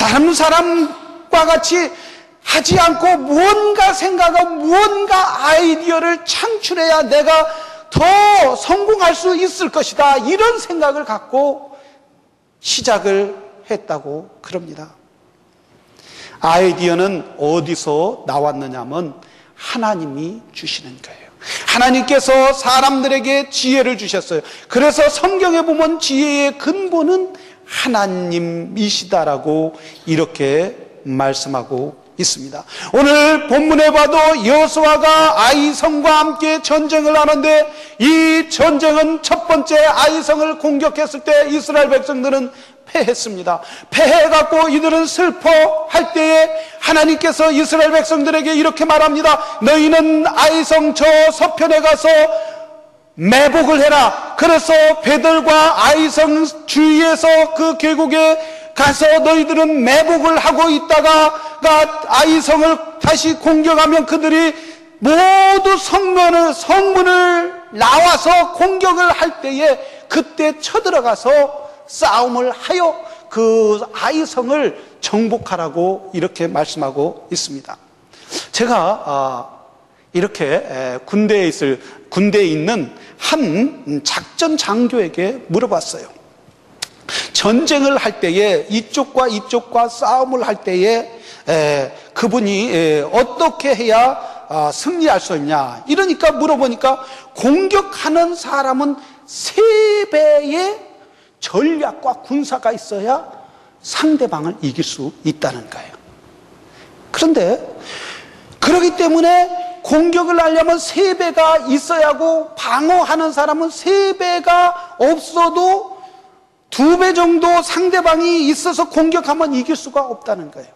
다른 사람과 같이 하지 않고 무언가 생각하고 무언가 아이디어를 창출해야 내가 더 성공할 수 있을 것이다, 이런 생각을 갖고 시작을 했다고 그럽니다. 아이디어는 어디서 나왔느냐면 하나님이 주시는 거예요. 하나님께서 사람들에게 지혜를 주셨어요. 그래서 성경에 보면 지혜의 근본은 하나님이시다라고 이렇게 말씀하고 있습니다. 오늘 본문에 봐도 여호수아가 아이성과 함께 전쟁을 하는데, 이 전쟁은 첫 번째 아이성을 공격했을 때 이스라엘 백성들은 패했습니다. 패해갖고 이들은 슬퍼할 때에 하나님께서 이스라엘 백성들에게 이렇게 말합니다. 너희는 아이성 저 서편에 가서 매복을 해라. 그래서 배들과 아이성 주위에서 그 계곡에 가서 너희들은 매복을 하고 있다가 아이성을 다시 공격하면 그들이 모두 성문을 나와서 공격을 할 때에 그때 쳐들어가서 싸움을 하여 그 아이성을 정복하라고 이렇게 말씀하고 있습니다. 제가 이렇게 군대에 있는 한 작전 장교에게 물어봤어요. 전쟁을 할 때에 이쪽과 싸움을 할 때에 그분이 어떻게 해야 승리할 수 있냐, 이러니까 물어보니까 공격하는 사람은 3배의 전략과 군사가 있어야 상대방을 이길 수 있다는 거예요. 그런데 그렇기 때문에 공격을 하려면 3배가 있어야 하고, 방어하는 사람은 3배가 없어도 2배 정도 상대방이 있어서 공격하면 이길 수가 없다는 거예요.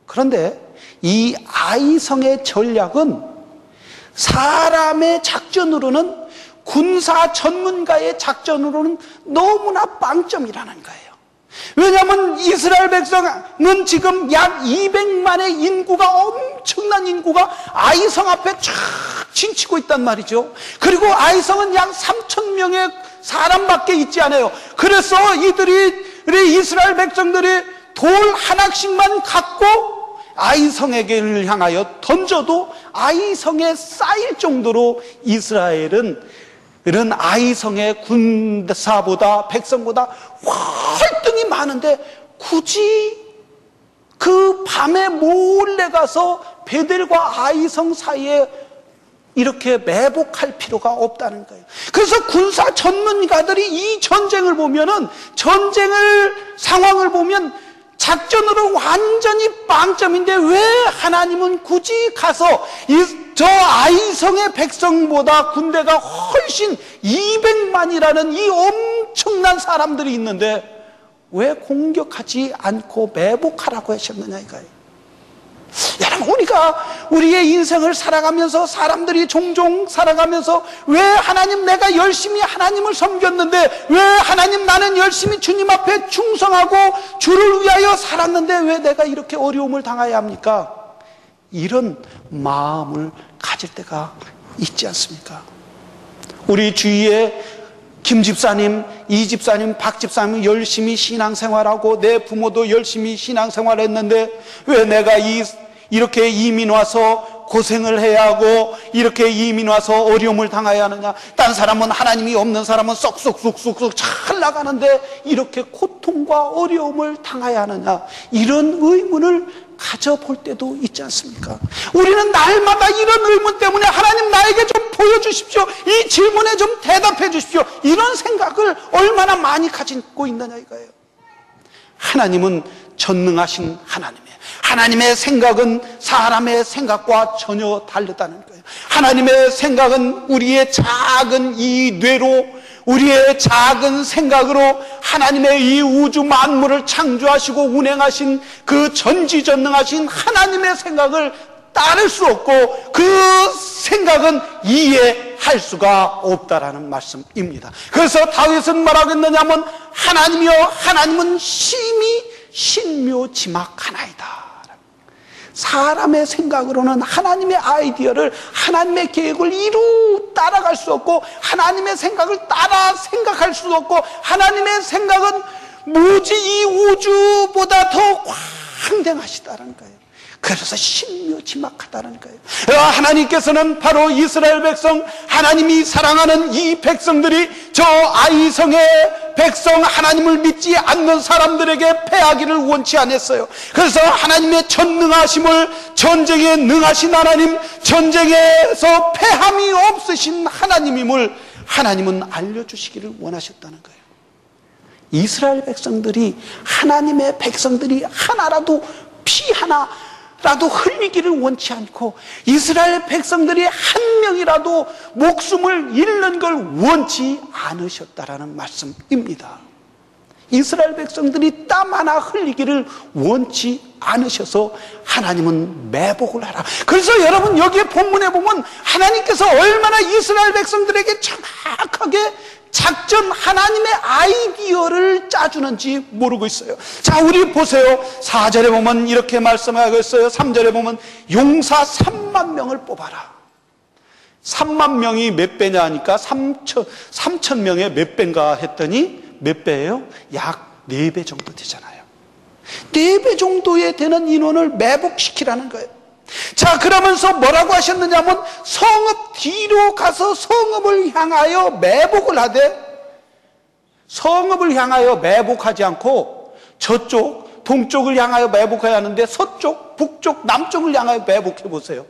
그런데 이 아이성의 전략은 사람의 작전으로는, 군사 전문가의 작전으로는 너무나 빵점이라는 거예요. 왜냐하면 이스라엘 백성은 지금 약 200만의 인구가, 엄청난 인구가 아이성 앞에 쫙 진치고 있단 말이죠. 그리고 아이성은 약 3,000명의 사람밖에 있지 않아요. 그래서 이스라엘 백성들이 돌 하나씩만 갖고 아이성에게 향하여 던져도 아이성에 쌓일 정도로 이스라엘은 이런 아이성의 군사보다, 백성보다 활동이 많은데 굳이 그 밤에 몰래 가서 베델과 아이성 사이에 이렇게 매복할 필요가 없다는 거예요. 그래서 군사 전문가들이 이 전쟁을 보면은, 상황을 보면 작전으로 완전히 빵점인데 왜 하나님은 굳이 가서 저 아이성의 백성보다 군대가 훨씬 200만이라는 이 엄청난 사람들이 있는데 왜 공격하지 않고 매복하라고 하셨느냐 이거예요. 여러분, 우리가 우리의 인생을 살아가면서, 사람들이 종종 살아가면서 왜 하나님, 내가 열심히 하나님을 섬겼는데, 왜 하나님, 나는 열심히 주님 앞에 충성하고 주를 위하여 살았는데 왜 내가 이렇게 어려움을 당해야 합니까? 이런 마음을 가질 때가 있지 않습니까? 우리 주위에 김 집사님, 이 집사님, 박 집사님 열심히 신앙생활하고 내 부모도 열심히 신앙생활했는데 왜 내가 이렇게 이민 와서 고생을 해야 하고 이렇게 이민 와서 어려움을 당해야 하느냐? 딴 사람은, 하나님이 없는 사람은 쏙쏙쏙쏙 잘 나가는데 이렇게 고통과 어려움을 당해야 하느냐? 이런 의문을 가져볼 때도 있지 않습니까? 우리는 날마다 이런 의문 때문에 하나님, 나에게 좀 보여주십시오, 이 질문에 좀 대답해 주십시오, 이런 생각을 얼마나 많이 가지고 있느냐 이거예요. 하나님은 전능하신 하나님의 생각은 사람의 생각과 전혀 다르다는 거예요. 하나님의 생각은 우리의 작은 이 뇌로, 우리의 작은 생각으로 하나님의 이 우주 만물을 창조하시고 운행하신 그 전지전능하신 하나님의 생각을 따를 수 없고 그 생각은 이해할 수가 없다라는 말씀입니다. 그래서 다윗은 뭐라겠느냐면, 하나님이여, 하나님은 심히 신묘지막하나이다. 사람의 생각으로는 하나님의 아이디어를, 하나님의 계획을 따라갈 수 없고, 하나님의 생각을 따라 생각할 수 없고, 하나님의 생각은 무지 이 우주보다 더 광대하시다는 거예요. 그래서 신묘지막하다는 거예요. 하나님께서는 바로 이스라엘 백성, 하나님이 사랑하는 이 백성들이 저 아이성의 백성, 하나님을 믿지 않는 사람들에게 패하기를 원치 않았어요. 그래서 하나님의 전능하심을, 전쟁에 능하신 하나님, 전쟁에서 패함이 없으신 하나님임을 하나님은 알려주시기를 원하셨다는 거예요. 이스라엘 백성들이, 하나님의 백성들이 하나라도, 피 하나라도 흘리기를 원치 않고, 이스라엘 백성들이 한 명이라도 목숨을 잃는 걸 원치 않으셨다라는 말씀입니다. 이스라엘 백성들이 땀 하나 흘리기를 원치 않으셔서 하나님은 매복을 하라. 그래서 여러분, 여기에 본문에 보면 하나님께서 얼마나 이스라엘 백성들에게 정확하게 작전, 하나님의 아이디어를 짜주는지 모르고 있어요. 자, 우리 보세요. 4절에 보면 이렇게 말씀하고 있어요. 3절에 보면 용사 3만 명을 뽑아라. 3만 명이 몇 배냐 하니까 3천 명의 몇 배인가 했더니 몇 배예요? 약 4배 정도 되잖아요. 4배 정도에 되는 인원을 매복시키라는 거예요. 자, 그러면서 뭐라고 하셨느냐면 성읍 뒤로 가서 성읍을 향하여 매복을 하되, 성읍을 향하여 매복하지 않고 저쪽 동쪽을 향하여 매복해야 하는데 서쪽, 북쪽, 남쪽을 향하여 매복해 보세요.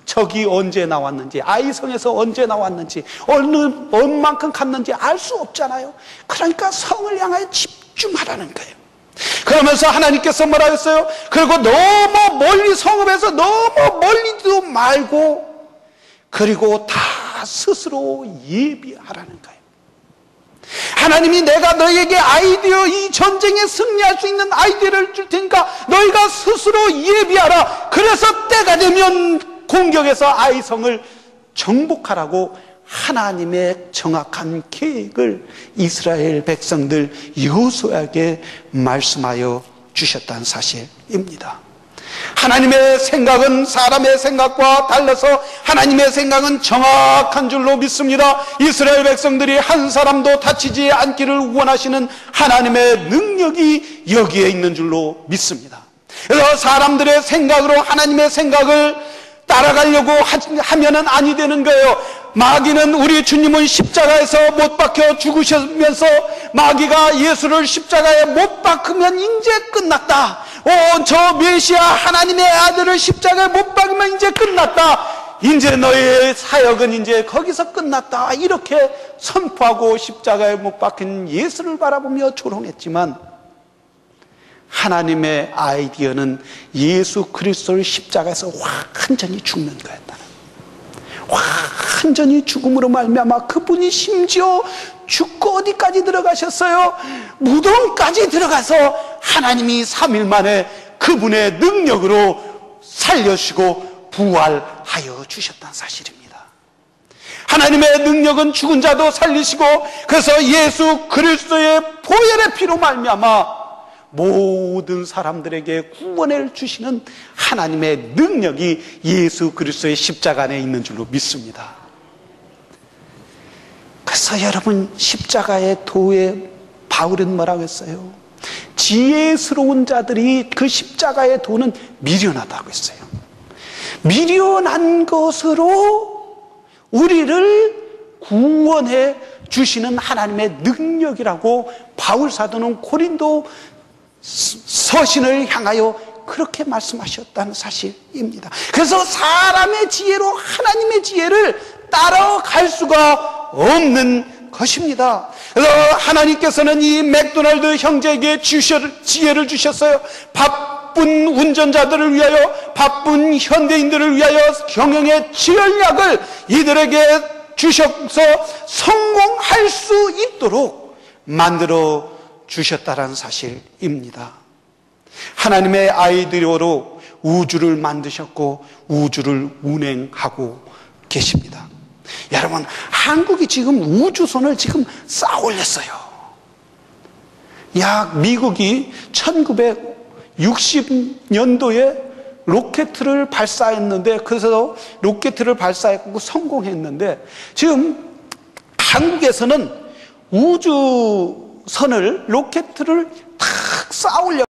적이 언제 나왔는지, 아이성에서 언제 나왔는지, 얼만큼 갔는지 알 수 없잖아요. 그러니까 성을 향하여 집중하라는 거예요. 그러면서 하나님께서 뭐라 했어요? 그리고 너무 멀리, 성읍에서 너무 멀리도 말고, 그리고 다 스스로 예비하라는 거예요. 하나님이 내가 너희에게 아이디어, 이 전쟁에 승리할 수 있는 아이디어를 줄 테니까 너희가 스스로 예비하라. 그래서 때가 되면 공격해서 아이성을 정복하라고 하나님의 정확한 계획을 이스라엘 백성들 여호수아에게 말씀하여 주셨다는 사실입니다. 하나님의 생각은 사람의 생각과 달라서 하나님의 생각은 정확한 줄로 믿습니다. 이스라엘 백성들이 한 사람도 다치지 않기를 원하시는 하나님의 능력이 여기에 있는 줄로 믿습니다. 그래서 사람들의 생각으로 하나님의 생각을 따라가려고 하면은 아니 되는 거예요. 마귀는, 우리 주님은 십자가에서 못 박혀 죽으시면서 마귀가 예수를 십자가에 못 박으면 이제 끝났다. 저 메시아 하나님의 아들을 십자가에 못 박으면 이제 끝났다. 이제 너의 사역은 이제 거기서 끝났다. 이렇게 선포하고 십자가에 못 박힌 예수를 바라보며 조롱했지만, 하나님의 아이디어는 예수 그리스도를 십자가에서 완전히 죽는 거였다는, 완전히 죽음으로 말미암아 그분이 심지어 죽고 어디까지 들어가셨어요? 무덤까지 들어가서 하나님이 3일 만에 그분의 능력으로 살려주시고 부활하여 주셨다는 사실입니다. 하나님의 능력은 죽은 자도 살리시고, 그래서 예수 그리스도의 보혈의 피로 말미암아 모든 사람들에게 구원을 주시는 하나님의 능력이 예수 그리스도의 십자가 안에 있는 줄로 믿습니다. 그래서 여러분, 십자가의 도에 바울은 뭐라고 했어요? 지혜스러운 자들이 그 십자가의 도는 미련하다고 했어요. 미련한 것으로 우리를 구원해 주시는 하나님의 능력이라고 바울 사도는 고린도 서신을 향하여 그렇게 말씀하셨다는 사실입니다. 그래서 사람의 지혜로 하나님의 지혜를 따라갈 수가 없는 것입니다. 그래서 하나님께서는 이 맥도날드 형제에게 지혜를 주셨어요. 바쁜 운전자들을 위하여, 바쁜 현대인들을 위하여 경영의 전략을 이들에게 주셔서 성공할 수 있도록 만들어 주셨다는 사실입니다. 하나님의 아이디어로 우주를 만드셨고 우주를 운행하고 계십니다. 여러분, 한국이 지금 우주선을 지금 쌓아 올렸어요. 미국이 1960년도에 로켓을 발사했는데, 그래서 로켓을 발사했고 성공했는데, 지금 한국에서는 우주 우주선을 로켓을 탁 쏴올려